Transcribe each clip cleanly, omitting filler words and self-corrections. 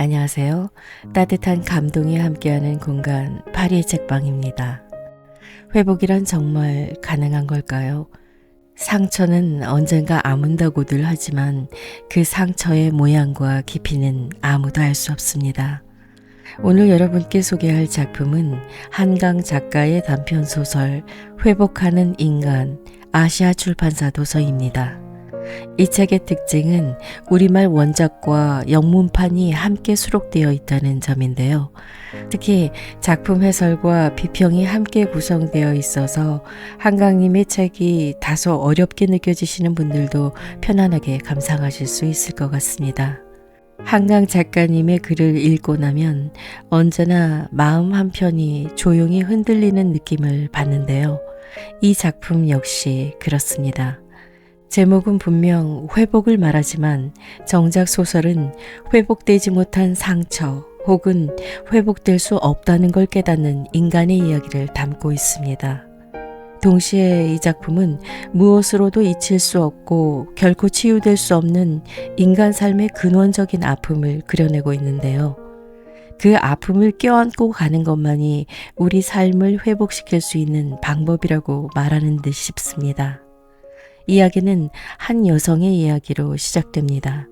안녕하세요. 따뜻한 감동이 함께하는 공간 파리의 책방입니다. 회복이란 정말 가능한 걸까요? 상처는 언젠가 아문다고들 하지만 그 상처의 모양과 깊이는 아무도 알 수 없습니다. 오늘 여러분께 소개할 작품은 한강 작가의 단편소설 회복하는 인간, 아시아 출판사 도서입니다. 이 책의 특징은 우리말 원작과 영문판이 함께 수록되어 있다는 점인데요. 특히 작품 해설과 비평이 함께 구성되어 있어서 한강님의 책이 다소 어렵게 느껴지시는 분들도 편안하게 감상하실 수 있을 것 같습니다. 한강 작가님의 글을 읽고 나면 언제나 마음 한편이 조용히 흔들리는 느낌을 받는데요. 이 작품 역시 그렇습니다. 제목은 분명 회복을 말하지만 정작 소설은 회복되지 못한 상처 혹은 회복될 수 없다는 걸 깨닫는 인간의 이야기를 담고 있습니다. 동시에 이 작품은 무엇으로도 잊힐 수 없고 결코 치유될 수 없는 인간 삶의 근원적인 아픔을 그려내고 있는데요. 그 아픔을 껴안고 가는 것만이 우리 삶을 회복시킬 수 있는 방법이라고 말하는 듯 싶습니다. 이야기는 한 여성의 이야기로 시작됩니다.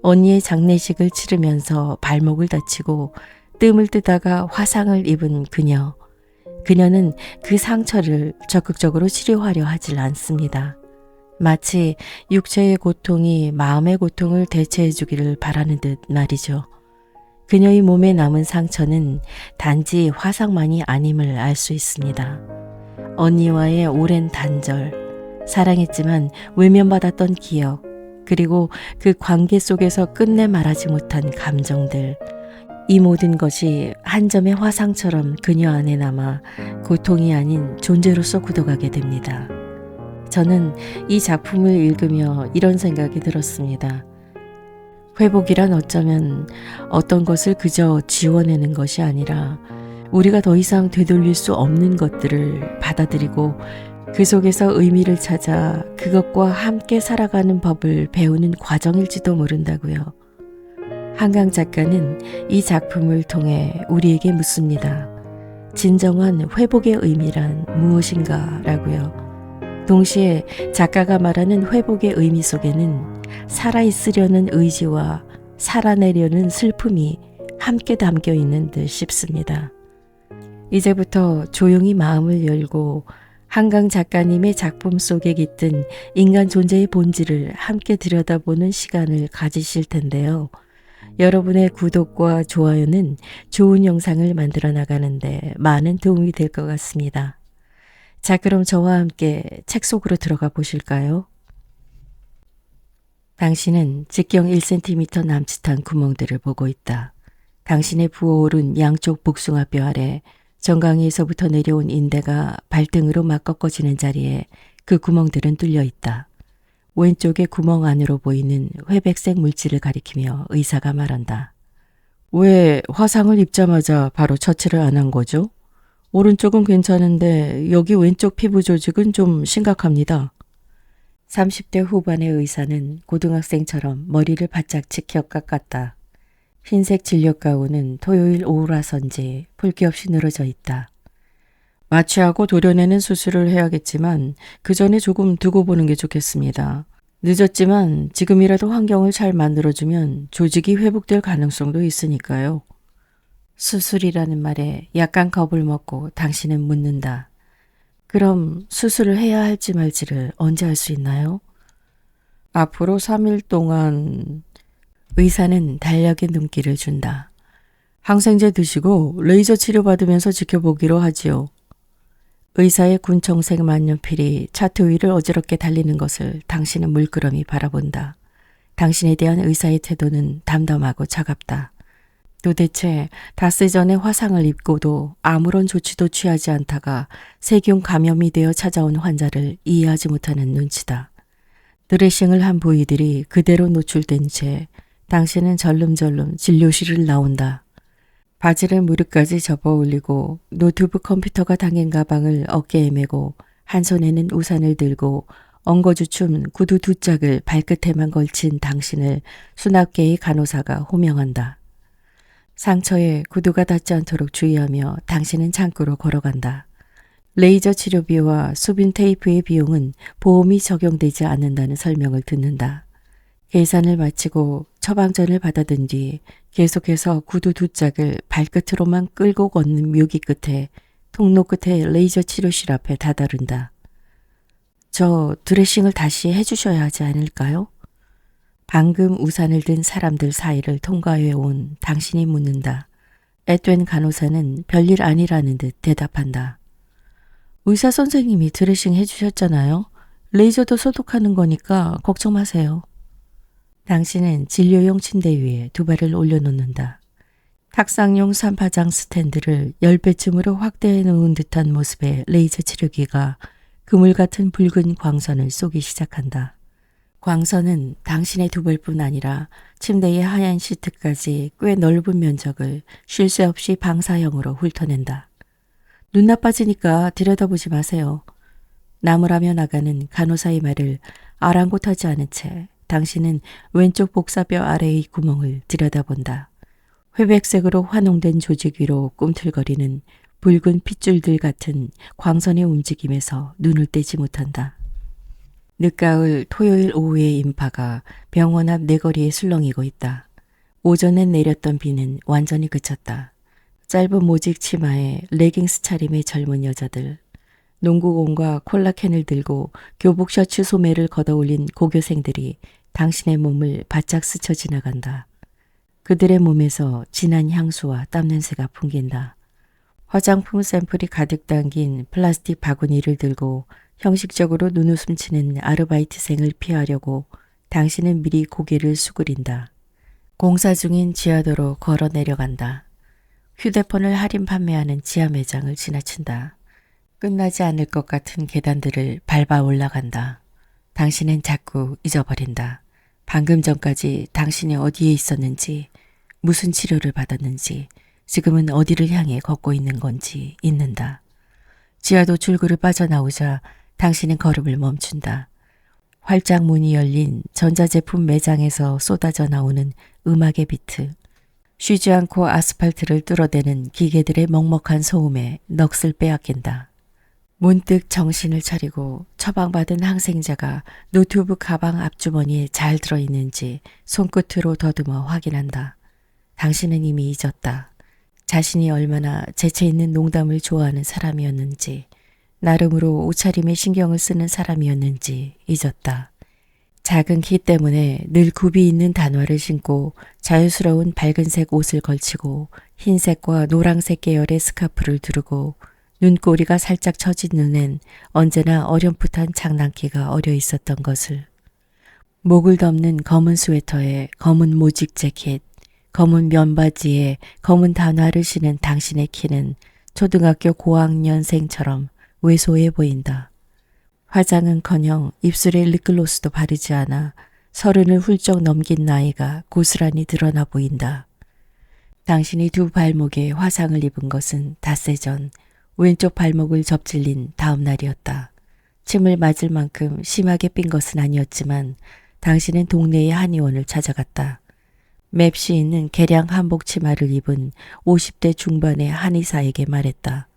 언니의 장례식을 치르면서 발목을 다치고 뜸을 뜨다가 화상을 입은 그녀. 그녀는 그 상처를 적극적으로 치료하려 하질 않습니다. 마치 육체의 고통이 마음의 고통을 대체해 주기를 바라는 듯 말이죠. 그녀의 몸에 남은 상처는 단지 화상만이 아님을 알 수 있습니다. 언니와의 오랜 단절, 사랑했지만 외면받았던 기억, 그리고 그 관계 속에서 끝내 말하지 못한 감정들, 이 모든 것이 한 점의 화상처럼 그녀 안에 남아 고통이 아닌 존재로서 굳어가게 됩니다. 저는 이 작품을 읽으며 이런 생각이 들었습니다. 회복이란 어쩌면 어떤 것을 그저 지워내는 것이 아니라 우리가 더 이상 되돌릴 수 없는 것들을 받아들이고 그 속에서 의미를 찾아 그것과 함께 살아가는 법을 배우는 과정일지도 모른다고요. 한강 작가는 이 작품을 통해 우리에게 묻습니다. 진정한 회복의 의미란 무엇인가 라고요. 동시에 작가가 말하는 회복의 의미 속에는 살아있으려는 의지와 살아내려는 슬픔이 함께 담겨 있는 듯 싶습니다. 이제부터 조용히 마음을 열고 한강 작가님의 작품 속에 깃든 인간 존재의 본질을 함께 들여다보는 시간을 가지실 텐데요. 여러분의 구독과 좋아요는 좋은 영상을 만들어 나가는데 많은 도움이 될 것 같습니다. 자, 그럼 저와 함께 책 속으로 들어가 보실까요? 당신은 직경 1cm 남짓한 구멍들을 보고 있다. 당신의 부어오른 양쪽 복숭아뼈 아래 정강이에서부터 내려온 인대가 발등으로 막 꺾어지는 자리에 그 구멍들은 뚫려 있다. 왼쪽의 구멍 안으로 보이는 회백색 물질을 가리키며 의사가 말한다. 왜 화상을 입자마자 바로 처치를 안 한 거죠? 오른쪽은 괜찮은데 여기 왼쪽 피부 조직은 좀 심각합니다. 30대 후반의 의사는 고등학생처럼 머리를 바짝 치켜 깎았다. 흰색 진력 가운은 토요일 오후라서인지 붉기 없이 늘어져 있다. 마취하고 도려내는 수술을 해야겠지만 그 전에 조금 두고 보는 게 좋겠습니다. 늦었지만 지금이라도 환경을 잘 만들어주면 조직이 회복될 가능성도 있으니까요. 수술이라는 말에 약간 겁을 먹고 당신은 묻는다. 그럼 수술을 해야 할지 말지를 언제 할 수 있나요? 앞으로 3일 동안... 의사는 달력에 눈길을 준다. 항생제 드시고 레이저 치료받으면서 지켜보기로 하지요. 의사의 군청색 만년필이 차트 위를 어지럽게 달리는 것을 당신은 물끄러미 바라본다. 당신에 대한 의사의 태도는 담담하고 차갑다. 도대체 닷새 전에 화상을 입고도 아무런 조치도 취하지 않다가 세균 감염이 되어 찾아온 환자를 이해하지 못하는 눈치다. 드레싱을 한 부위들이 그대로 노출된 채 당신은 절름절름 진료실을 나온다. 바지를 무릎까지 접어 올리고 노트북 컴퓨터가 담긴 가방을 어깨에 메고 한 손에는 우산을 들고 엉거주춤 구두 두 짝을 발끝에만 걸친 당신을 수납계의 간호사가 호명한다. 상처에 구두가 닿지 않도록 주의하며 당신은 창고로 걸어간다. 레이저 치료비와 수분 테이프의 비용은 보험이 적용되지 않는다는 설명을 듣는다. 계산을 마치고 처방전을 받아든 뒤 계속해서 구두 두 짝을 발끝으로만 끌고 걷는 묘기 끝에 통로 끝에 레이저 치료실 앞에 다다른다. 저 드레싱을 다시 해주셔야 하지 않을까요? 방금 우산을 든 사람들 사이를 통과해 온 당신이 묻는다. 에드웬 간호사는 별일 아니라는 듯 대답한다. 의사 선생님이 드레싱 해주셨잖아요. 레이저도 소독하는 거니까 걱정 마세요. 당신은 진료용 침대 위에 두 발을 올려놓는다. 탁상용 산파장 스탠드를 10배쯤으로 확대해 놓은 듯한 모습의 레이저 치료기가 그물 같은 붉은 광선을 쏘기 시작한다. 광선은 당신의 두 발뿐 아니라 침대의 하얀 시트까지 꽤 넓은 면적을 쉴 새 없이 방사형으로 훑어낸다. 눈 나빠지니까 들여다보지 마세요. 나무라며 나가는 간호사의 말을 아랑곳하지 않은 채 당신은 왼쪽 복사뼈 아래의 구멍을 들여다본다. 회백색으로 환홍된 조직 위로 꿈틀거리는 붉은 핏줄들 같은 광선의 움직임에서 눈을 떼지 못한다. 늦가을 토요일 오후의 인파가 병원 앞 내거리에 술렁이고 있다. 오전에 내렸던 비는 완전히 그쳤다. 짧은 모직 치마에 레깅스 차림의 젊은 여자들, 농구공과 콜라캔을 들고 교복 셔츠 소매를 걷어올린 고교생들이 당신의 몸을 바짝 스쳐 지나간다. 그들의 몸에서 진한 향수와 땀냄새가 풍긴다. 화장품 샘플이 가득 담긴 플라스틱 바구니를 들고 형식적으로 눈웃음 치는 아르바이트생을 피하려고 당신은 미리 고개를 수그린다. 공사 중인 지하도로 걸어 내려간다. 휴대폰을 할인 판매하는 지하 매장을 지나친다. 끝나지 않을 것 같은 계단들을 밟아 올라간다. 당신은 자꾸 잊어버린다. 방금 전까지 당신이 어디에 있었는지, 무슨 치료를 받았는지, 지금은 어디를 향해 걷고 있는 건지 잊는다. 지하도 출구를 빠져나오자 당신은 걸음을 멈춘다. 활짝 문이 열린 전자제품 매장에서 쏟아져 나오는 음악의 비트. 쉬지 않고 아스팔트를 뚫어대는 기계들의 먹먹한 소음에 넋을 빼앗긴다. 문득 정신을 차리고 처방받은 항생제가 노트북 가방 앞주머니에 잘 들어있는지 손끝으로 더듬어 확인한다. 당신은 이미 잊었다. 자신이 얼마나 재치 있는 농담을 좋아하는 사람이었는지, 나름으로 옷차림에 신경을 쓰는 사람이었는지 잊었다. 작은 키 때문에 늘 굽이 있는 단화를 신고 자유스러운 밝은색 옷을 걸치고 흰색과 노란색 계열의 스카프를 두르고 눈꼬리가 살짝 처진 눈엔 언제나 어렴풋한 장난기가 어려 있었던 것을. 목을 덮는 검은 스웨터에 검은 모직 재킷, 검은 면바지에 검은 단화를 신은 당신의 키는 초등학교 고학년생처럼 왜소해 보인다. 화장은커녕 입술에 립글로스도 바르지 않아 30을 훌쩍 넘긴 나이가 고스란히 드러나 보인다. 당신이 두 발목에 화상을 입은 것은 닷새 전 왼쪽 발목을 접질린 다음 날이었다. 침을 맞을 만큼 심하게 삔 것은 아니었지만 당신은 동네의 한의원을 찾아갔다. 맵시 있는 개량 한복 치마를 입은 50대 중반의 한의사에게 말했다.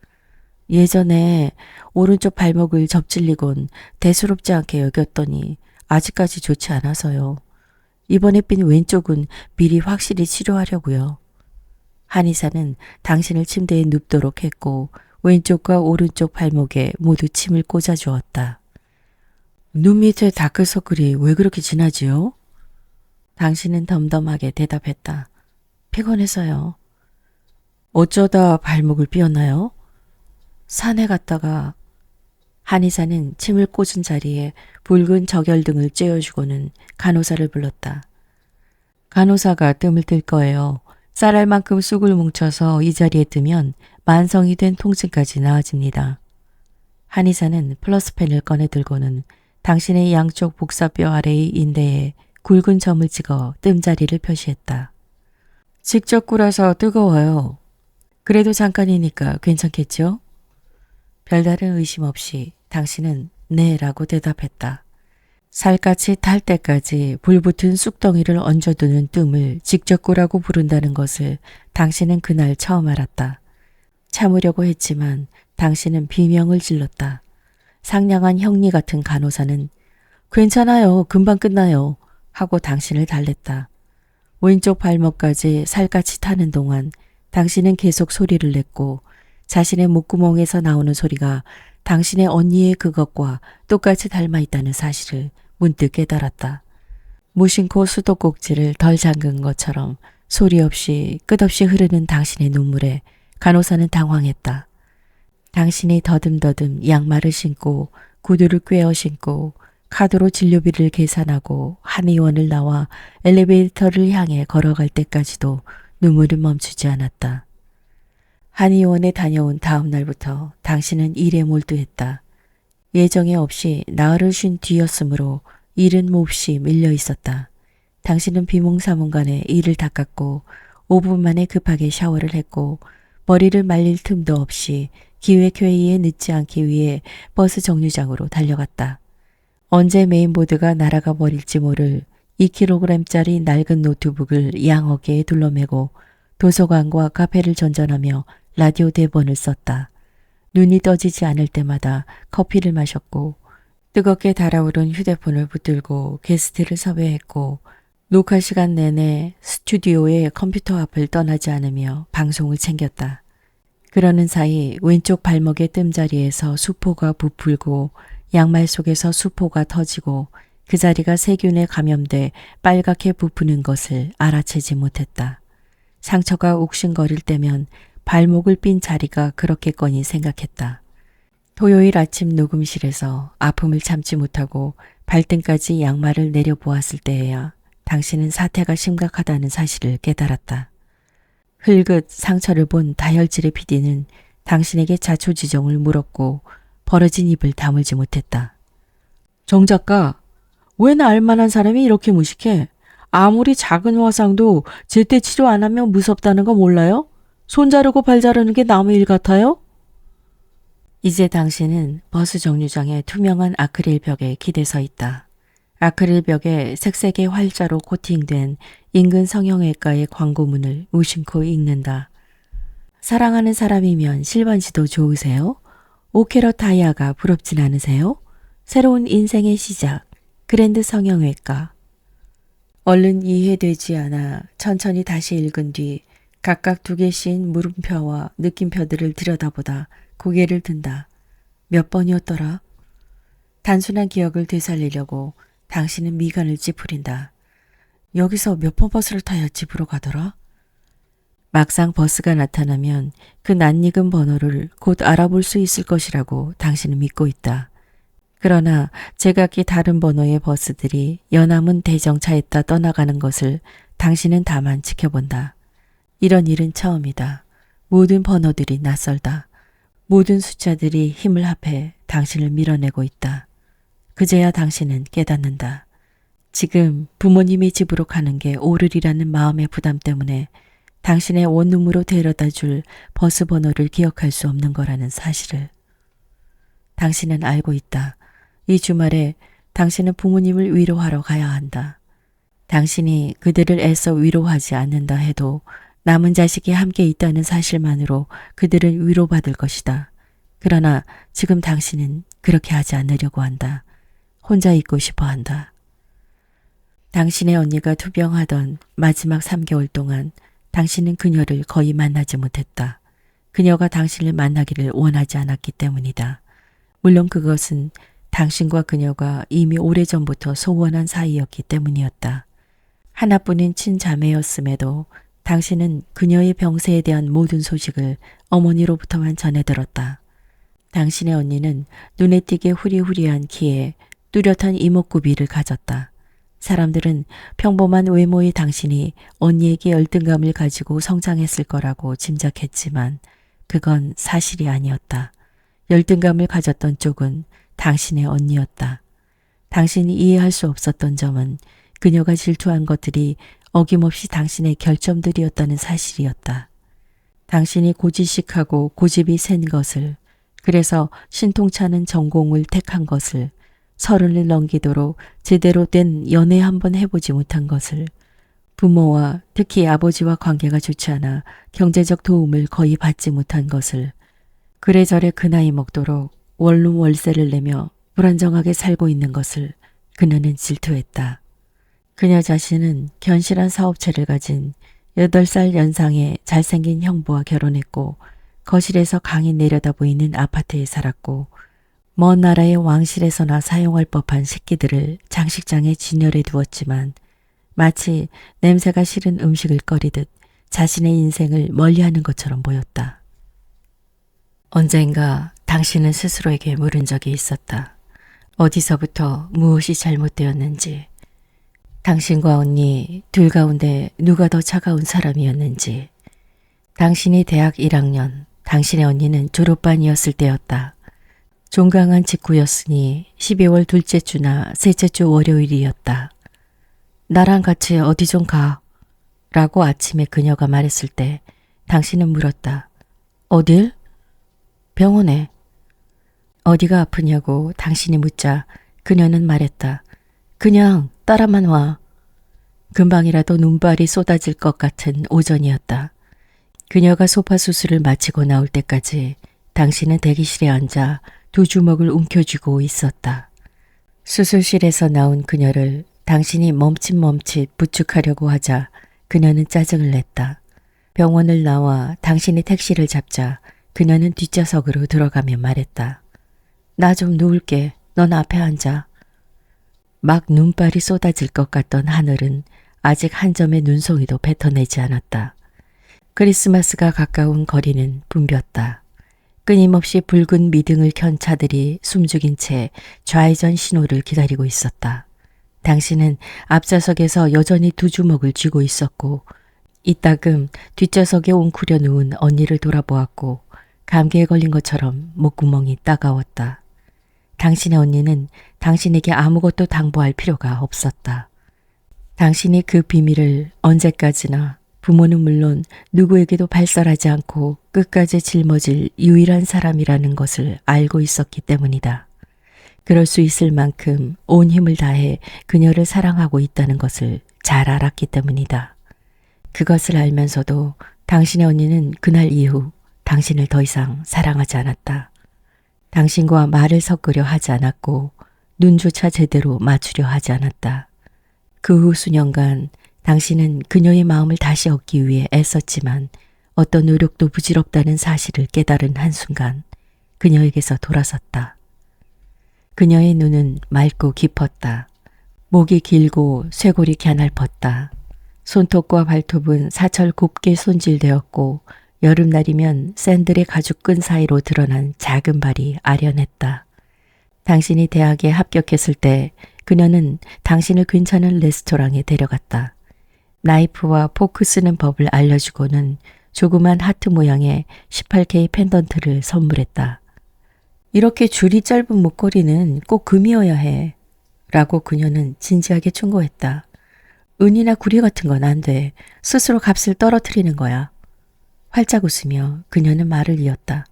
예전에 오른쪽 발목을 접질리곤 대수롭지 않게 여겼더니 아직까지 좋지 않아서요. 이번에 삔 왼쪽은 미리 확실히 치료하려고요. 한의사는 당신을 침대에 눕도록 했고 왼쪽과 오른쪽 발목에 모두 침을 꽂아주었다. 눈 밑에 다크서클이 왜 그렇게 진하지요? 당신은 덤덤하게 대답했다. 피곤해서요. 어쩌다 발목을 삐었나요? 산에 갔다가. 한의사는 침을 꽂은 자리에 붉은 적혈등을 쬐어주고는 간호사를 불렀다. 간호사가 뜸을 뜰 거예요. 쌀알만큼 쑥을 뭉쳐서 이 자리에 뜨면 만성이 된 통증까지 나아집니다. 한의사는 플러스펜을 꺼내 들고는 당신의 양쪽 복사뼈 아래의 인대에 굵은 점을 찍어 뜸자리를 표시했다. 직접 꿇어서 뜨거워요. 그래도 잠깐이니까 괜찮겠죠? 별다른 의심 없이 당신은 네라고 대답했다. 살갗이 탈 때까지 불붙은 쑥덩이를 얹어두는 뜸을 직접구라고 부른다는 것을 당신은 그날 처음 알았다. 참으려고 했지만 당신은 비명을 질렀다. 상냥한 형리 같은 간호사는 괜찮아요. 금방 끝나요. 하고 당신을 달랬다. 왼쪽 발목까지 살갗이 타는 동안 당신은 계속 소리를 냈고 자신의 목구멍에서 나오는 소리가 당신의 언니의 그것과 똑같이 닮아 있다는 사실을 문득 깨달았다. 무심코 수도꼭지를 덜 잠근 것처럼 소리 없이 끝없이 흐르는 당신의 눈물에 간호사는 당황했다. 당신이 더듬더듬 양말을 신고 구두를 꿰어 신고 카드로 진료비를 계산하고 한의원을 나와 엘리베이터를 향해 걸어갈 때까지도 눈물은 멈추지 않았다. 한의원에 다녀온 다음 날부터 당신은 일에 몰두했다. 예정에 없이 나흘을 쉰 뒤였으므로 일은 몹시 밀려 있었다. 당신은 비몽사몽간에 이를 닦았고 5분 만에 급하게 샤워를 했고 머리를 말릴 틈도 없이 기획회의에 늦지 않기 위해 버스 정류장으로 달려갔다. 언제 메인보드가 날아가 버릴지 모를 2kg짜리 낡은 노트북을 양 어깨에 둘러매고 도서관과 카페를 전전하며 라디오 대본을 썼다. 눈이 떠지지 않을 때마다 커피를 마셨고 뜨겁게 달아오른 휴대폰을 붙들고 게스트를 섭외했고 녹화 시간 내내 스튜디오의 컴퓨터 앞을 떠나지 않으며 방송을 챙겼다. 그러는 사이 왼쪽 발목의 뜸자리에서 수포가 부풀고 양말 속에서 수포가 터지고 그 자리가 세균에 감염돼 빨갛게 부푸는 것을 알아채지 못했다. 상처가 욱신거릴 때면 발목을 삔 자리가 그렇겠거니 생각했다. 토요일 아침 녹음실에서 아픔을 참지 못하고 발등까지 양말을 내려보았을 때에야 당신은 사태가 심각하다는 사실을 깨달았다. 흘긋 상처를 본 다혈질의 PD는 당신에게 자초지종을 물었고 벌어진 입을 다물지 못했다. 정 작가, 왜 나 알만한 사람이 이렇게 무식해? 아무리 작은 화상도 제때 치료 안 하면 무섭다는 거 몰라요? 손 자르고 발 자르는 게 남의 일 같아요? 이제 당신은 버스 정류장의 투명한 아크릴 벽에 기대서 있다. 아크릴 벽에 색색의 활자로 코팅된 인근 성형외과의 광고문을 무심코 읽는다. 사랑하는 사람이면 실반지도 좋으세요? 5캐럿 다이아가 부럽진 않으세요? 새로운 인생의 시작, 그랜드 성형외과. 얼른 이해되지 않아 천천히 다시 읽은 뒤 각각 2개씩 물음표와 느낌표들을 들여다보다 고개를 든다. 몇 번이었더라? 단순한 기억을 되살리려고 당신은 미간을 찌푸린다. 여기서 몇 번 버스를 타야 집으로 가더라? 막상 버스가 나타나면 그 낯익은 번호를 곧 알아볼 수 있을 것이라고 당신은 믿고 있다. 그러나 제각기 다른 번호의 버스들이 연암은 대정차에다 떠나가는 것을 당신은 다만 지켜본다. 이런 일은 처음이다. 모든 번호들이 낯설다. 모든 숫자들이 힘을 합해 당신을 밀어내고 있다. 그제야 당신은 깨닫는다. 지금 부모님의 집으로 가는 게 옳으리라는 마음의 부담 때문에 당신의 원룸으로 데려다 줄 버스 번호를 기억할 수 없는 거라는 사실을. 당신은 알고 있다. 이 주말에 당신은 부모님을 위로하러 가야 한다. 당신이 그들을 애써 위로하지 않는다 해도 남은 자식이 함께 있다는 사실만으로 그들은 위로받을 것이다. 그러나 지금 당신은 그렇게 하지 않으려고 한다. 혼자 있고 싶어 한다. 당신의 언니가 투병하던 마지막 3개월 동안 당신은 그녀를 거의 만나지 못했다. 그녀가 당신을 만나기를 원하지 않았기 때문이다. 물론 그것은 당신과 그녀가 이미 오래전부터 소원한 사이였기 때문이었다. 하나뿐인 친자매였음에도 당신은 그녀의 병세에 대한 모든 소식을 어머니로부터만 전해 들었다. 당신의 언니는 눈에 띄게 후리후리한 키에 뚜렷한 이목구비를 가졌다. 사람들은 평범한 외모의 당신이 언니에게 열등감을 가지고 성장했을 거라고 짐작했지만 그건 사실이 아니었다. 열등감을 가졌던 쪽은 당신의 언니였다. 당신이 이해할 수 없었던 점은 그녀가 질투한 것들이 어김없이 당신의 결점들이었다는 사실이었다. 당신이 고지식하고 고집이 센 것을, 그래서 신통찮은 전공을 택한 것을, 30을 넘기도록 제대로 된 연애 한번 해보지 못한 것을, 부모와 특히 아버지와 관계가 좋지 않아 경제적 도움을 거의 받지 못한 것을, 그래저래 그 나이 먹도록 원룸 월세를 내며 불안정하게 살고 있는 것을 그녀는 질투했다. 그녀 자신은 견실한 사업체를 가진 8살 연상의 잘생긴 형부와 결혼했고 거실에서 강이 내려다 보이는 아파트에 살았고 먼 나라의 왕실에서나 사용할 법한 식기들을 장식장에 진열해 두었지만 마치 냄새가 싫은 음식을 꺼리듯 자신의 인생을 멀리하는 것처럼 보였다. 언젠가 당신은 스스로에게 물은 적이 있었다. 어디서부터 무엇이 잘못되었는지, 당신과 언니 둘 가운데 누가 더 차가운 사람이었는지. 당신이 대학 1학년, 당신의 언니는 졸업반이었을 때였다. 종강한 직후였으니 12월 둘째 주나 셋째 주 월요일이었다. 나랑 같이 어디 좀 가. 라고 아침에 그녀가 말했을 때 당신은 물었다. 어딜? 병원에. 어디가 아프냐고 당신이 묻자 그녀는 말했다. 그냥 따라만 와. 금방이라도 눈발이 쏟아질 것 같은 오전이었다. 그녀가 소파 수술을 마치고 나올 때까지 당신은 대기실에 앉아 두 주먹을 움켜쥐고 있었다. 수술실에서 나온 그녀를 당신이 멈칫멈칫 부축하려고 하자 그녀는 짜증을 냈다. 병원을 나와 당신이 택시를 잡자 그녀는 뒷좌석으로 들어가며 말했다. 나 좀 누울게. 넌 앞에 앉아. 막 눈발이 쏟아질 것 같던 하늘은 아직 한 점의 눈송이도 뱉어내지 않았다. 크리스마스가 가까운 거리는 붐볐다. 끊임없이 붉은 미등을 켠 차들이 숨죽인 채 좌회전 신호를 기다리고 있었다. 당신은 앞좌석에서 여전히 두 주먹을 쥐고 있었고 이따금 뒷좌석에 웅크려 누운 언니를 돌아보았고 감기에 걸린 것처럼 목구멍이 따가웠다. 당신의 언니는 당신에게 아무것도 당부할 필요가 없었다. 당신이 그 비밀을 언제까지나 부모는 물론 누구에게도 발설하지 않고 끝까지 짊어질 유일한 사람이라는 것을 알고 있었기 때문이다. 그럴 수 있을 만큼 온 힘을 다해 그녀를 사랑하고 있다는 것을 잘 알았기 때문이다. 그것을 알면서도 당신의 언니는 그날 이후 당신을 더 이상 사랑하지 않았다. 당신과 말을 섞으려 하지 않았고 눈조차 제대로 맞추려 하지 않았다. 그 후 수년간 당신은 그녀의 마음을 다시 얻기 위해 애썼지만 어떤 노력도 부질없다는 사실을 깨달은 한순간 그녀에게서 돌아섰다. 그녀의 눈은 맑고 깊었다. 목이 길고 쇄골이 갸냘펐다. 손톱과 발톱은 사철 곱게 손질되었고 여름날이면 샌들의 가죽끈 사이로 드러난 작은 발이 아련했다. 당신이 대학에 합격했을 때 그녀는 당신을 괜찮은 레스토랑에 데려갔다. 나이프와 포크 쓰는 법을 알려주고는 조그만 하트 모양의 18K 펜던트를 선물했다. 이렇게 줄이 짧은 목걸이는 꼭 금이어야 해. 라고 그녀는 진지하게 충고했다. 은이나 구리 같은 건 안 돼. 스스로 값을 떨어뜨리는 거야. 활짝 웃으며 그녀는 말을 이었다.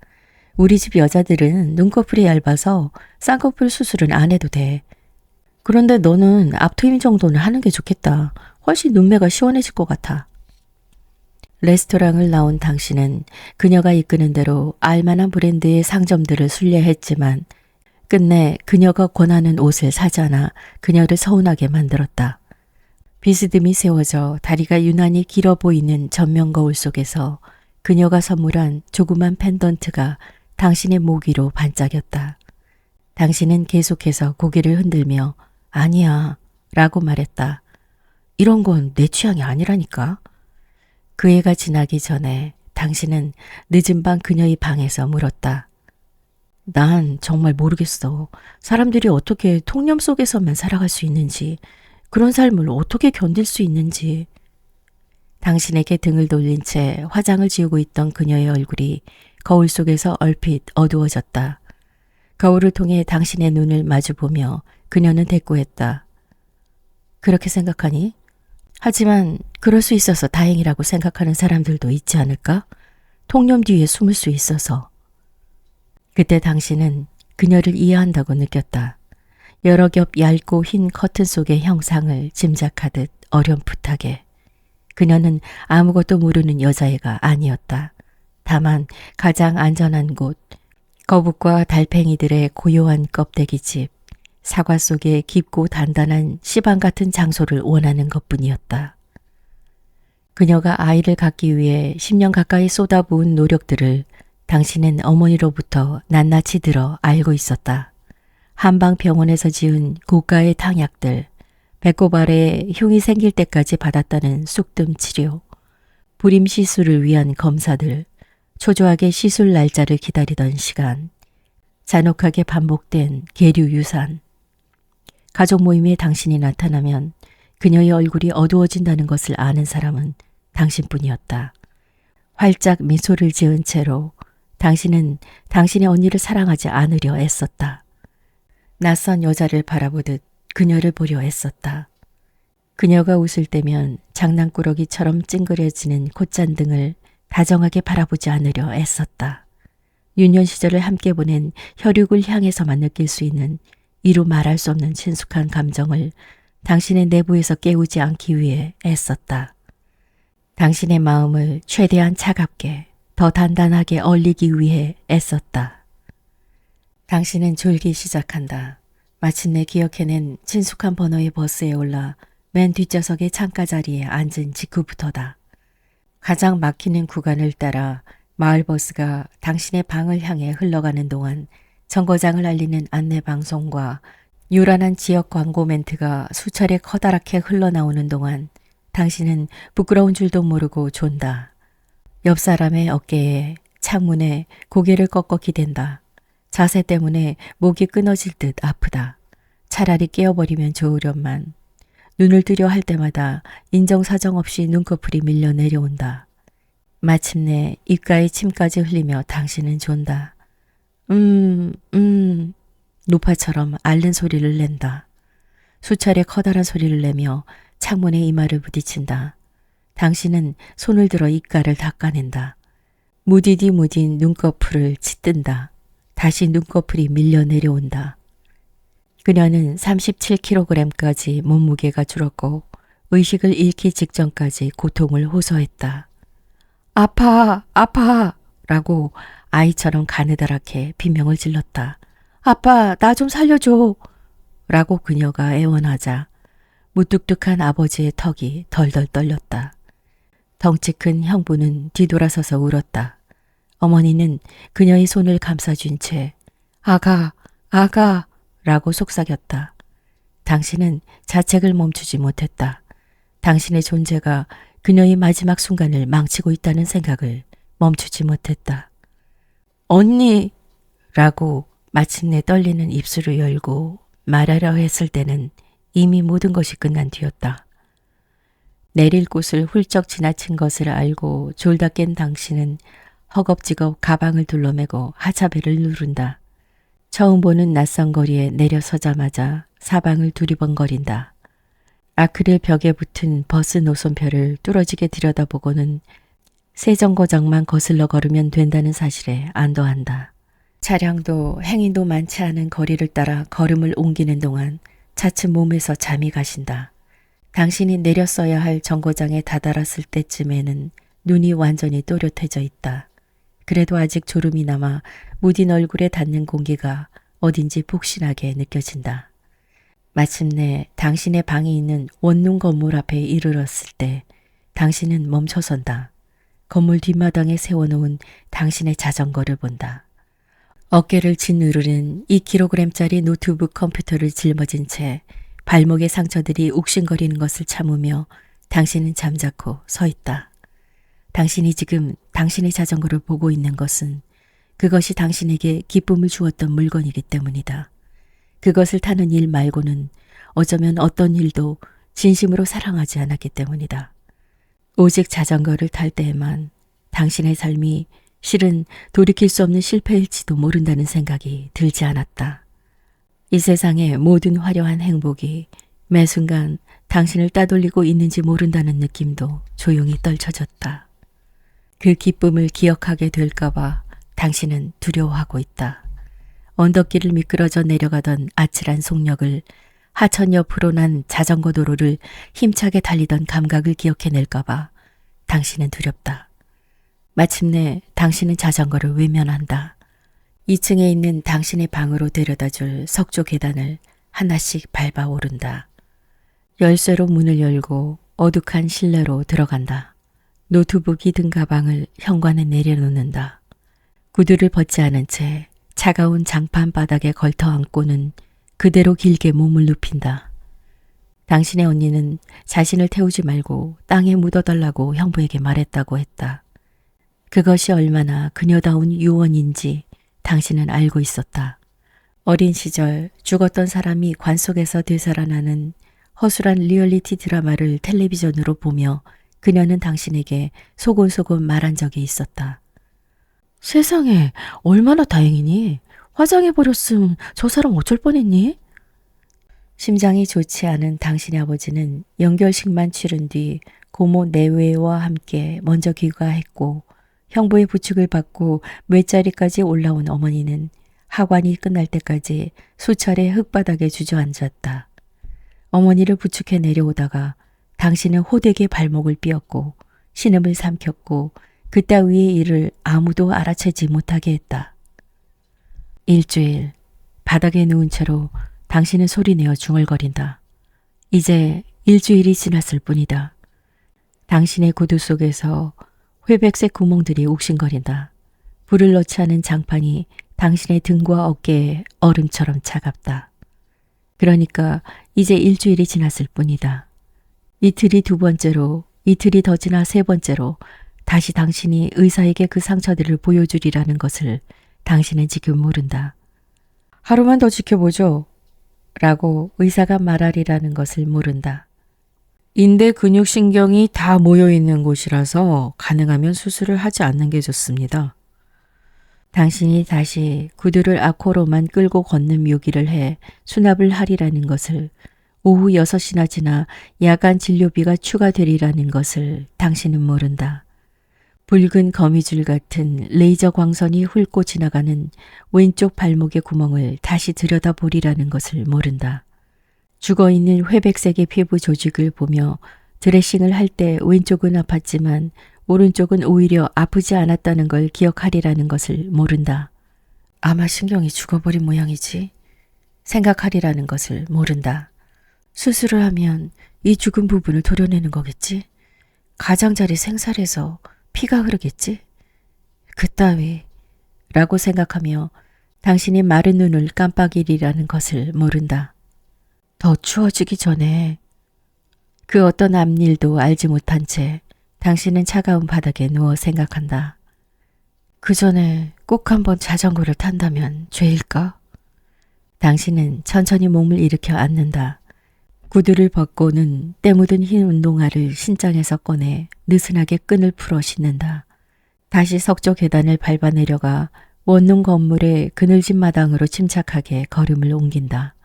우리 집 여자들은 눈꺼풀이 얇아서 쌍꺼풀 수술은 안 해도 돼. 그런데 너는 앞트임 정도는 하는 게 좋겠다. 훨씬 눈매가 시원해질 것 같아. 레스토랑을 나온 당신은 그녀가 이끄는 대로 알만한 브랜드의 상점들을 순례했지만 끝내 그녀가 권하는 옷을 사지 않아 그녀를 서운하게 만들었다. 비스듬히 세워져 다리가 유난히 길어 보이는 전면 거울 속에서 그녀가 선물한 조그만 펜던트가 당신의 목 위로 반짝였다. 당신은 계속해서 고개를 흔들며 아니야 라고 말했다. 이런 건 내 취향이 아니라니까. 그 해가 지나기 전에 당신은 늦은 밤 그녀의 방에서 물었다. 난 정말 모르겠어. 사람들이 어떻게 통념 속에서만 살아갈 수 있는지, 그런 삶을 어떻게 견딜 수 있는지. 당신에게 등을 돌린 채 화장을 지우고 있던 그녀의 얼굴이 거울 속에서 얼핏 어두워졌다. 거울을 통해 당신의 눈을 마주보며 그녀는 대꾸했다. 그렇게 생각하니? 하지만 그럴 수 있어서 다행이라고 생각하는 사람들도 있지 않을까? 통념 뒤에 숨을 수 있어서. 그때 당신은 그녀를 이해한다고 느꼈다. 여러 겹 얇고 흰 커튼 속의 형상을 짐작하듯 어렴풋하게. 그녀는 아무것도 모르는 여자애가 아니었다. 다만 가장 안전한 곳, 거북과 달팽이들의 고요한 껍데기집, 사과 속의 깊고 단단한 시방 같은 장소를 원하는 것뿐이었다. 그녀가 아이를 갖기 위해 10년 가까이 쏟아부은 노력들을 당신은 어머니로부터 낱낱이 들어 알고 있었다. 한방병원에서 지은 고가의 탕약들, 배꼽 아래에 흉이 생길 때까지 받았다는 쑥뜸 치료, 불임 시술을 위한 검사들, 초조하게 시술 날짜를 기다리던 시간, 잔혹하게 반복된 계류 유산. 가족 모임에 당신이 나타나면 그녀의 얼굴이 어두워진다는 것을 아는 사람은 당신뿐이었다. 활짝 미소를 지은 채로 당신은 당신의 언니를 사랑하지 않으려 애썼다. 낯선 여자를 바라보듯 그녀를 보려 애썼다. 그녀가 웃을 때면 장난꾸러기처럼 찡그려지는 콧잔등을 다정하게 바라보지 않으려 애썼다. 유년 시절을 함께 보낸 혈육을 향해서만 느낄 수 있는 이루 말할 수 없는 친숙한 감정을 당신의 내부에서 깨우지 않기 위해 애썼다. 당신의 마음을 최대한 차갑게, 더 단단하게 얼리기 위해 애썼다. 당신은 졸기 시작한다. 마침내 기억해낸 친숙한 번호의 버스에 올라 맨 뒷좌석의 창가 자리에 앉은 직후부터다. 가장 막히는 구간을 따라 마을버스가 당신의 방을 향해 흘러가는 동안 정거장을 알리는 안내방송과 요란한 지역 광고 멘트가 수차례 커다랗게 흘러나오는 동안 당신은 부끄러운 줄도 모르고 존다. 옆 사람의 어깨에, 창문에 고개를 꺾어 기댄다. 자세 때문에 목이 끊어질 듯 아프다. 차라리 깨어버리면 좋으련만. 눈을 뜨려 할 때마다 인정사정 없이 눈꺼풀이 밀려 내려온다. 마침내 입가에 침까지 흘리며 당신은 존다. 노파처럼 앓는 소리를 낸다. 수차례 커다란 소리를 내며 창문에 이마를 부딪힌다. 당신은 손을 들어 입가를 닦아낸다. 무디디 무딘 눈꺼풀을 짓든다. 다시 눈꺼풀이 밀려 내려온다. 그녀는 37kg까지 몸무게가 줄었고 의식을 잃기 직전까지 고통을 호소했다. 아파, 아파 라고 아이처럼 가느다랗게 비명을 질렀다. 아빠, 나 좀 살려줘 라고 그녀가 애원하자 무뚝뚝한 아버지의 턱이 덜덜 떨렸다. 덩치 큰 형부는 뒤돌아서서 울었다. 어머니는 그녀의 손을 감싸준 채 아가, 아가 라고 속삭였다. 당신은 자책을 멈추지 못했다. 당신의 존재가 그녀의 마지막 순간을 망치고 있다는 생각을 멈추지 못했다. 언니! 라고 마침내 떨리는 입술을 열고 말하려 했을 때는 이미 모든 것이 끝난 뒤였다. 내릴 곳을 훌쩍 지나친 것을 알고 졸다 깬 당신은 허겁지겁 가방을 둘러매고 하차벨을 누른다. 처음 보는 낯선 거리에 내려서자마자 사방을 두리번거린다. 아크릴 벽에 붙은 버스 노선표를 뚫어지게 들여다보고는 새 정거장만 거슬러 걸으면 된다는 사실에 안도한다. 차량도 행인도 많지 않은 거리를 따라 걸음을 옮기는 동안 차츰 몸에서 잠이 가신다. 당신이 내렸어야 할 정거장에 다다랐을 때쯤에는 눈이 완전히 또렷해져 있다. 그래도 아직 졸음이 남아 무딘 얼굴에 닿는 공기가 어딘지 폭신하게 느껴진다. 마침내 당신의 방이 있는 원룸 건물 앞에 이르렀을 때 당신은 멈춰선다. 건물 뒷마당에 세워놓은 당신의 자전거를 본다. 어깨를 짓누르는 2kg짜리 노트북 컴퓨터를 짊어진 채 발목의 상처들이 욱신거리는 것을 참으며 당신은 잠자코 서 있다. 당신이 지금 당신의 자전거를 보고 있는 것은 그것이 당신에게 기쁨을 주었던 물건이기 때문이다. 그것을 타는 일 말고는 어쩌면 어떤 일도 진심으로 사랑하지 않았기 때문이다. 오직 자전거를 탈 때에만 당신의 삶이 실은 돌이킬 수 없는 실패일지도 모른다는 생각이 들지 않았다. 이 세상의 모든 화려한 행복이 매 순간 당신을 따돌리고 있는지 모른다는 느낌도 조용히 떨쳐졌다. 그 기쁨을 기억하게 될까봐 당신은 두려워하고 있다. 언덕길을 미끄러져 내려가던 아찔한 속력을 하천 옆으로 난 자전거 도로를 힘차게 달리던 감각을 기억해낼까봐 당신은 두렵다. 마침내 당신은 자전거를 외면한다. 2층에 있는 당신의 방으로 데려다줄 석조 계단을 하나씩 밟아 오른다. 열쇠로 문을 열고 어둑한 실내로 들어간다. 노트북이 든 가방을 현관에 내려놓는다. 구두를 벗지 않은 채 차가운 장판 바닥에 걸터 앉고는 그대로 길게 몸을 눕힌다. 당신의 언니는 자신을 태우지 말고 땅에 묻어달라고 형부에게 말했다고 했다. 그것이 얼마나 그녀다운 유언인지 당신은 알고 있었다. 어린 시절 죽었던 사람이 관 속에서 되살아나는 허술한 리얼리티 드라마를 텔레비전으로 보며 그녀는 당신에게 소곤소곤 말한 적이 있었다. 세상에 얼마나 다행이니? 화장해버렸음 저 사람 어쩔 뻔했니? 심장이 좋지 않은 당신의 아버지는 연결식만 치른 뒤 고모 내외와 함께 먼저 귀가했고 형부의 부축을 받고 맷자리까지 올라온 어머니는 하관이 끝날 때까지 수차례 흙바닥에 주저앉았다. 어머니를 부축해 내려오다가 당신은 호되게 발목을 삐었고 신음을 삼켰고 그따위의 일을 아무도 알아채지 못하게 했다. 일주일 바닥에 누운 채로 당신은 소리내어 중얼거린다. 이제 일주일이 지났을 뿐이다. 당신의 구두 속에서 회백색 구멍들이 욱신거린다. 불을 넣지 않은 장판이 당신의 등과 어깨에 얼음처럼 차갑다. 그러니까 이제 일주일이 지났을 뿐이다. 이틀이 두 번째로, 이틀이 더 지나 세 번째로 다시 당신이 의사에게 그 상처들을 보여주리라는 것을 당신은 지금 모른다. 하루만 더 지켜보죠. 라고 의사가 말하리라는 것을 모른다. 인대 근육신경이 다 모여있는 곳이라서 가능하면 수술을 하지 않는 게 좋습니다. 당신이 다시 구두를 아코로만 끌고 걷는 묘기를 해 수납을 하리라는 것을, 오후 6시나 지나 야간 진료비가 추가되리라는 것을 당신은 모른다. 붉은 거미줄 같은 레이저 광선이 훑고 지나가는 왼쪽 발목의 구멍을 다시 들여다보리라는 것을 모른다. 죽어있는 회백색의 피부 조직을 보며 드레싱을 할 때 왼쪽은 아팠지만 오른쪽은 오히려 아프지 않았다는 걸 기억하리라는 것을 모른다. 아마 신경이 죽어버린 모양이지. 생각하리라는 것을 모른다. 수술을 하면 이 죽은 부분을 도려내는 거겠지. 가장자리 생살해서 피가 흐르겠지. 그따위 라고 생각하며 당신이 마른 눈을 깜빡이리라는 것을 모른다. 더 추워지기 전에 그 어떤 앞일도 알지 못한 채 당신은 차가운 바닥에 누워 생각한다. 그 전에 꼭 한번 자전거를 탄다면 죄일까? 당신은 천천히 몸을 일으켜 앉는다. 구두를 벗고는 때 묻은 흰 운동화를 신장에서 꺼내 느슨하게 끈을 풀어 신는다. 다시 석조 계단을 밟아 내려가 원룸 건물의 그늘진 마당으로 침착하게 걸음을 옮긴다.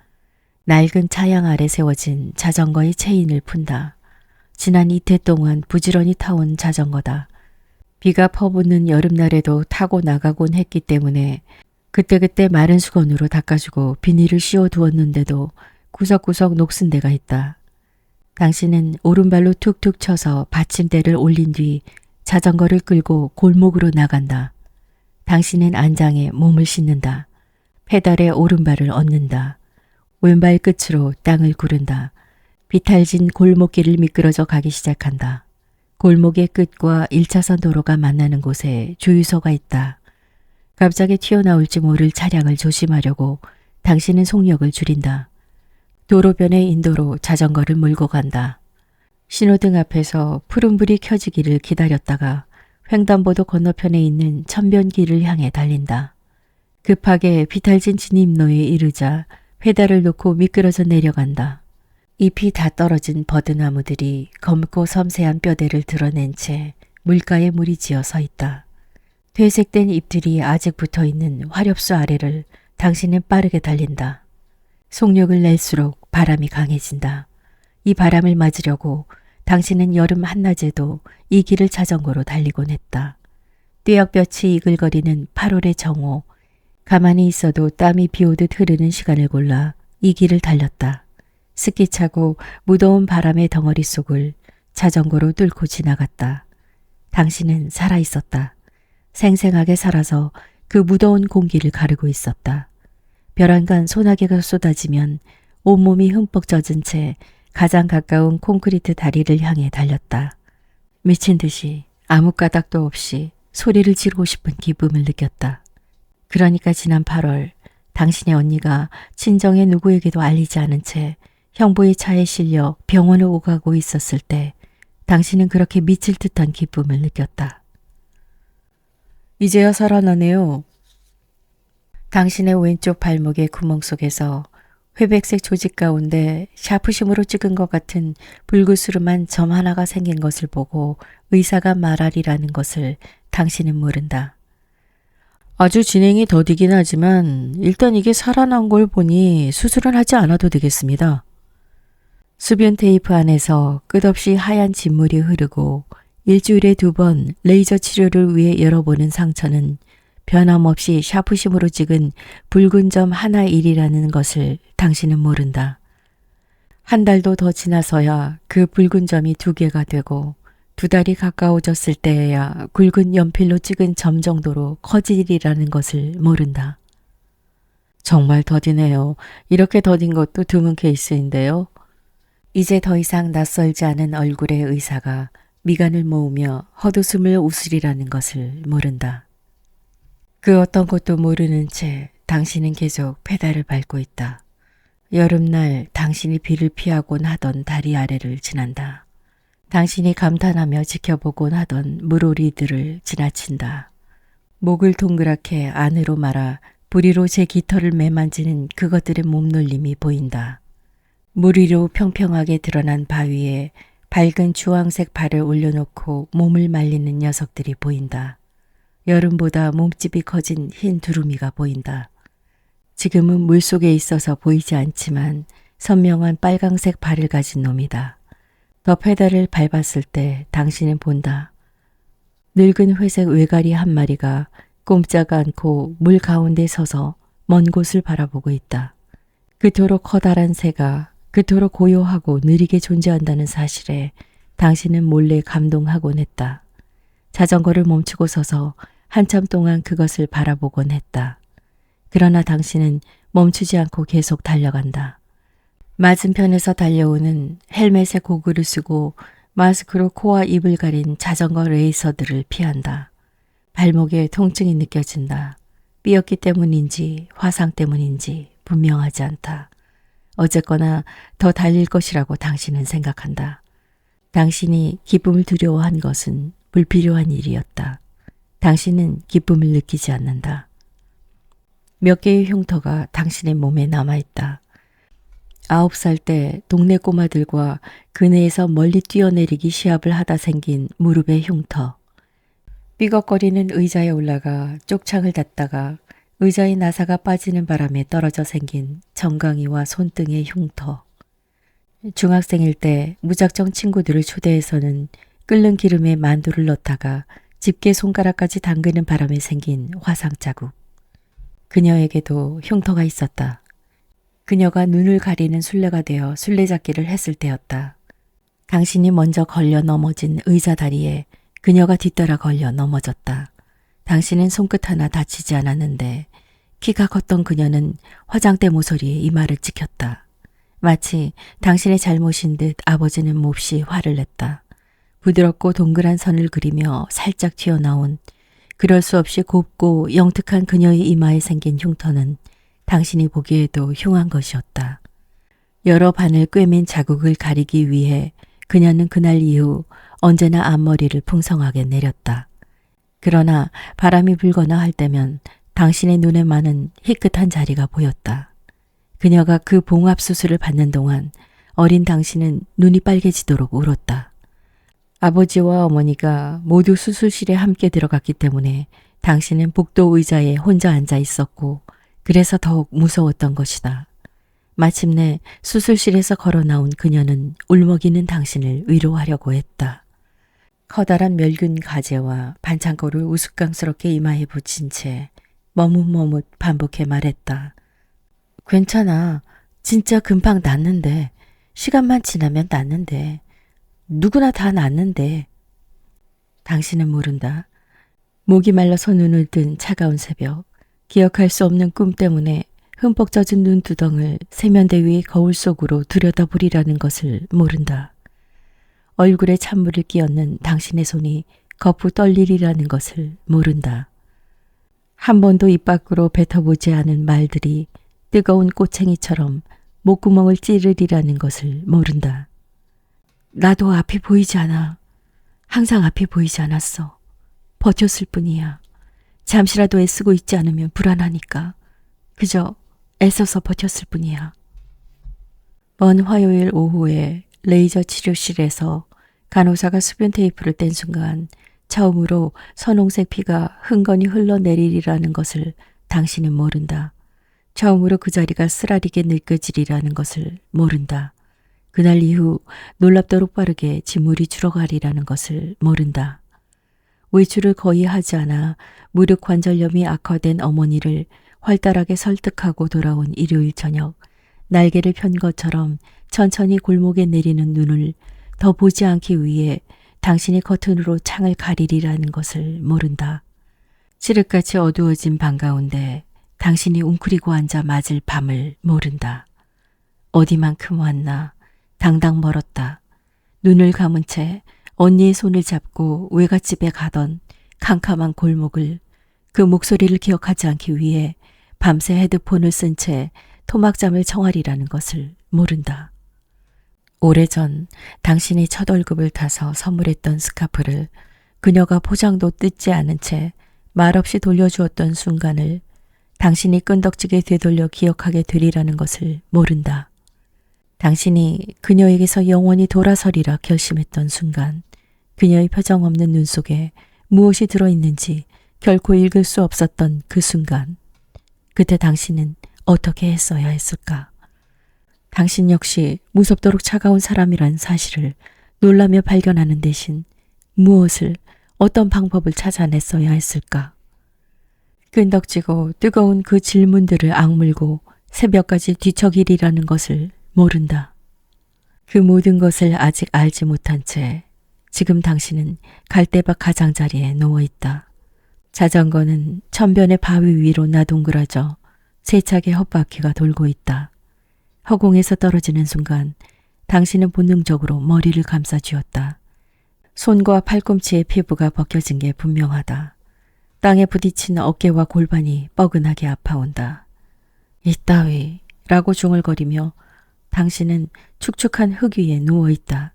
낡은 차양 아래 세워진 자전거의 체인을 푼다. 지난 이태 동안 부지런히 타온 자전거다. 비가 퍼붓는 여름날에도 타고 나가곤 했기 때문에 그때그때 마른 수건으로 닦아주고 비닐을 씌워두었는데도 구석구석 녹슨 데가 있다. 당신은 오른발로 툭툭 쳐서 받침대를 올린 뒤 자전거를 끌고 골목으로 나간다. 당신은 안장에 몸을 싣는다. 페달에 오른발을 얹는다. 왼발 끝으로 땅을 구른다. 비탈진 골목길을 미끄러져 가기 시작한다. 골목의 끝과 1차선 도로가 만나는 곳에 주유소가 있다. 갑자기 튀어나올지 모를 차량을 조심하려고 당신은 속력을 줄인다. 도로변의 인도로 자전거를 몰고 간다. 신호등 앞에서 푸른불이 켜지기를 기다렸다가 횡단보도 건너편에 있는 천변길을 향해 달린다. 급하게 비탈진 진입로에 이르자 페달을 놓고 미끄러져 내려간다. 잎이 다 떨어진 버드나무들이 검고 섬세한 뼈대를 드러낸 채 물가에 물이 지어 서 있다. 퇴색된 잎들이 아직 붙어있는 화렵수 아래를 당신은 빠르게 달린다. 속력을 낼수록 바람이 강해진다. 이 바람을 맞으려고 당신은 여름 한낮에도 이 길을 자전거로 달리곤 했다. 뙤약볕이 이글거리는 8월의 정오, 가만히 있어도 땀이 비오듯 흐르는 시간을 골라 이 길을 달렸다. 습기차고 무더운 바람의 덩어리 속을 자전거로 뚫고 지나갔다. 당신은 살아있었다. 생생하게 살아서 그 무더운 공기를 가르고 있었다. 벼랑간 소나기가 쏟아지면 온몸이 흠뻑 젖은 채 가장 가까운 콘크리트 다리를 향해 달렸다. 미친 듯이 아무 까닭도 없이 소리를 지르고 싶은 기쁨을 느꼈다. 그러니까 지난 8월 당신의 언니가 친정의 누구에게도 알리지 않은 채 형부의 차에 실려 병원을 오가고 있었을 때 당신은 그렇게 미칠 듯한 기쁨을 느꼈다. 이제야 살아나네요. 당신의 왼쪽 발목의 구멍 속에서 회백색 조직 가운데 샤프심으로 찍은 것 같은 불그스름한 점 하나가 생긴 것을 보고 의사가 말하리라는 것을 당신은 모른다. 아주 진행이 더디긴 하지만 일단 이게 살아난 걸 보니 수술은 하지 않아도 되겠습니다. 수변 테이프 안에서 끝없이 하얀 진물이 흐르고 일주일에 2번 레이저 치료를 위해 열어보는 상처는 변함없이 샤프심으로 찍은 붉은 점 하나일이라는 것을 당신은 모른다. 한 달도 더 지나서야 그 붉은 점이 2개가 되고 2달이 가까워졌을 때에야 굵은 연필로 찍은 점 정도로 커지리라는 것을 모른다. 정말 더디네요. 이렇게 더딘 것도 드문 케이스인데요. 이제 더 이상 낯설지 않은 얼굴의 의사가 미간을 모으며 헛웃음을 웃으리라는 것을 모른다. 그 어떤 것도 모르는 채 당신은 계속 페달을 밟고 있다. 여름날 당신이 비를 피하곤 하던 다리 아래를 지난다. 당신이 감탄하며 지켜보곤 하던 물오리들을 지나친다. 목을 동그랗게 안으로 말아 부리로 제 깃털을 매만지는 그것들의 몸놀림이 보인다. 물 위로 평평하게 드러난 바위에 밝은 주황색 발을 올려놓고 몸을 말리는 녀석들이 보인다. 여름보다 몸집이 커진 흰 두루미가 보인다. 지금은 물속에 있어서 보이지 않지만 선명한 빨강색 발을 가진 놈이다. 더 페달을 밟았을 때 당신은 본다. 늙은 회색 외가리 한 마리가 꼼짝 않고 물 가운데 서서 먼 곳을 바라보고 있다. 그토록 커다란 새가 그토록 고요하고 느리게 존재한다는 사실에 당신은 몰래 감동하곤 했다. 자전거를 멈추고 서서 한참 동안 그것을 바라보곤 했다. 그러나 당신은 멈추지 않고 계속 달려간다. 맞은편에서 달려오는 헬멧에 고글을 쓰고 마스크로 코와 입을 가린 자전거 레이서들을 피한다. 발목에 통증이 느껴진다. 삐었기 때문인지 화상 때문인지 분명하지 않다. 어쨌거나 더 달릴 것이라고 당신은 생각한다. 당신이 기쁨을 두려워한 것은 불필요한 일이었다. 당신은 기쁨을 느끼지 않는다. 몇 개의 흉터가 당신의 몸에 남아있다. 9살 때 동네 꼬마들과 그네에서 멀리 뛰어내리기 시합을 하다 생긴 무릎의 흉터. 삐걱거리는 의자에 올라가 쪽창을 닫다가 의자의 나사가 빠지는 바람에 떨어져 생긴 정강이와 손등의 흉터. 중학생일 때 무작정 친구들을 초대해서는 끓는 기름에 만두를 넣다가 집게 손가락까지 담그는 바람에 생긴 화상 자국. 그녀에게도 흉터가 있었다. 그녀가 눈을 가리는 술래가 되어 술래잡기를 했을 때였다. 당신이 먼저 걸려 넘어진 의자 다리에 그녀가 뒤따라 걸려 넘어졌다. 당신은 손끝 하나 다치지 않았는데 키가 컸던 그녀는 화장대 모서리에 이마를 찍혔다. 마치 당신의 잘못인 듯 아버지는 몹시 화를 냈다. 부드럽고 동그란 선을 그리며 살짝 튀어나온 그럴 수 없이 곱고 영특한 그녀의 이마에 생긴 흉터는 당신이 보기에도 흉한 것이었다. 여러 반을 꿰맨 자국을 가리기 위해 그녀는 그날 이후 언제나 앞머리를 풍성하게 내렸다. 그러나 바람이 불거나 할 때면 당신의 눈에 많은 희끗한 자리가 보였다. 그녀가 그 봉합 수술을 받는 동안 어린 당신은 눈이 빨개지도록 울었다. 아버지와 어머니가 모두 수술실에 함께 들어갔기 때문에 당신은 복도 의자에 혼자 앉아 있었고 그래서 더욱 무서웠던 것이다. 마침내 수술실에서 걸어 나온 그녀는 울먹이는 당신을 위로하려고 했다. 커다란 멸균 가재와 반창고를 우스꽝스럽게 이마에 붙인 채 머뭇머뭇 반복해 말했다. 괜찮아. 진짜 금방 낫는데. 시간만 지나면 낫는데. 누구나 다 낫는데. 당신은 모른다. 목이 말라서 눈을 뜬 차가운 새벽. 기억할 수 없는 꿈 때문에 흠뻑 젖은 눈두덩을 세면대 위의 거울 속으로 들여다보리라는 것을 모른다. 얼굴에 찬물을 끼얹는 당신의 손이 거푸 떨리리라는 것을 모른다. 한 번도 입 밖으로 뱉어보지 않은 말들이 뜨거운 꼬챙이처럼 목구멍을 찌르리라는 것을 모른다. 나도 앞이 보이지 않아. 항상 앞이 보이지 않았어. 버텼을 뿐이야. 잠시라도 애쓰고 있지 않으면 불안하니까. 그저 애써서 버텼을 뿐이야. 먼 화요일 오후에 레이저 치료실에서 간호사가 수변 테이프를 뗀 순간 처음으로 선홍색 피가 흥건히 흘러내리리라는 것을 당신은 모른다. 처음으로 그 자리가 쓰라리게 느껴지리라는 것을 모른다. 그날 이후 놀랍도록 빠르게 진물이 줄어가리라는 것을 모른다. 외출을 거의 하지 않아 무력관절염이 악화된 어머니를 활달하게 설득하고 돌아온 일요일 저녁, 날개를 편 것처럼 천천히 골목에 내리는 눈을 더 보지 않기 위해 당신이 커튼으로 창을 가리리라는 것을 모른다. 칠흑같이 어두워진 방 가운데 당신이 웅크리고 앉아 맞을 밤을 모른다. 어디만큼 왔나 당당 멀었다. 눈을 감은 채 언니의 손을 잡고 외갓집에 가던 캄캄한 골목을 그 목소리를 기억하지 않기 위해 밤새 헤드폰을 쓴 채 토막잠을 청하리라는 것을 모른다. 오래전 당신이 첫 월급을 타서 선물했던 스카프를 그녀가 포장도 뜯지 않은 채 말없이 돌려주었던 순간을 당신이 끈덕지게 되돌려 기억하게 되리라는 것을 모른다. 당신이 그녀에게서 영원히 돌아서리라 결심했던 순간 그녀의 표정 없는 눈 속에 무엇이 들어있는지 결코 읽을 수 없었던 그 순간 그때 당신은 어떻게 했어야 했을까? 당신 역시 무섭도록 차가운 사람이란 사실을 놀라며 발견하는 대신 무엇을 어떤 방법을 찾아냈어야 했을까? 끈덕지고 뜨거운 그 질문들을 악물고 새벽까지 뒤척이리라는 것을 모른다. 그 모든 것을 아직 알지 못한 채 지금 당신은 갈대밭 가장자리에 누워있다. 자전거는 천변의 바위 위로 나동그라져 세차게 헛바퀴가 돌고 있다. 허공에서 떨어지는 순간 당신은 본능적으로 머리를 감싸쥐었다. 손과 팔꿈치의 피부가 벗겨진 게 분명하다. 땅에 부딪힌 어깨와 골반이 뻐근하게 아파온다. 이따위 라고 중얼거리며 당신은 축축한 흙 위에 누워있다.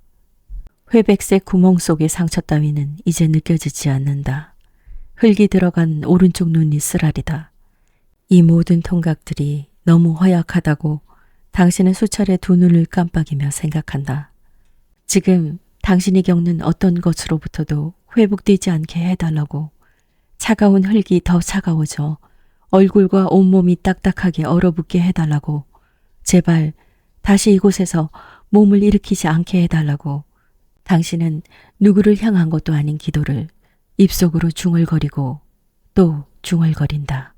회백색 구멍 속의 상처 따위는 이제 느껴지지 않는다. 흙이 들어간 오른쪽 눈이 쓰라리다. 이 모든 통각들이 너무 허약하다고 당신은 수차례 두 눈을 깜빡이며 생각한다. 지금 당신이 겪는 어떤 것으로부터도 회복되지 않게 해달라고 차가운 흙이 더 차가워져 얼굴과 온몸이 딱딱하게 얼어붙게 해달라고 제발 다시 이곳에서 몸을 일으키지 않게 해달라고 당신은 누구를 향한 것도 아닌 기도를 입속으로 중얼거리고 또 중얼거린다.